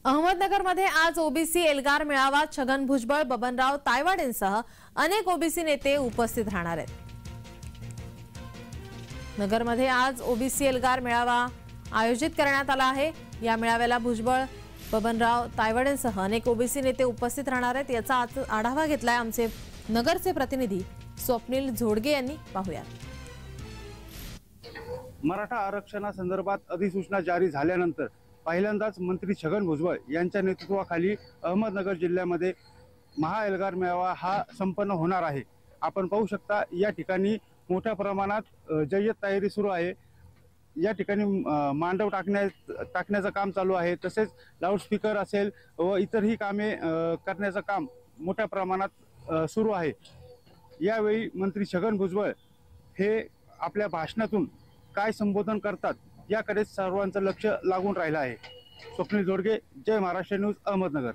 अहमदनगरमध्ये आज ओबीसी एल्गार मेळावा छगन भुजबळ, बबनराव तायवाडेंसह अनेक ओबीसी नेते उपस्थित राहणार आहेत। नगरमध्ये आज ओबीसी एल्गार मेळावा आयोजित करण्यात आला आहे। या मेळाव्याला भुजबळ, बबनराव तायवाडेंसह अनेक ओबीसी नेते उपस्थित राहणार आहेत। याचा आढावा घेतलाय आमचे नगरचे प्रतिनिधी स्वप्नील झोडगे यांनी। पाहूया। मराठा आरक्षणासंदर्भात अधिसूचना जारी झाल्यानंतर पहिल्यांदाच मंत्री छगन भुजबळ यांच्या नेतृत्वाखाली अहमदनगर जिल्ह्यामध्ये महाएल्गार मेळावा हा संपन्न होणार आहे। आपण पाहू शकता या ठिकाणी मोठ्या प्रमाणात जय्यत तयारी सुरू आहे। या ठिकाणी मांडव टाकण्याचं काम चालू आहे। तसेच लाऊडस्पीकर असेल व इतरही कामे करण्याचं काम मोठ्या प्रमाणात सुरू आहे। यावेळी मंत्री छगन भुजबळ हे आपल्या भाषणातून काय संबोधन करतात याकडे सर्वांचं लक्ष लागून राहिलं आहे। स्वप्नील झोडगे, जय महाराष्ट्र न्यूज, अहमदनगर।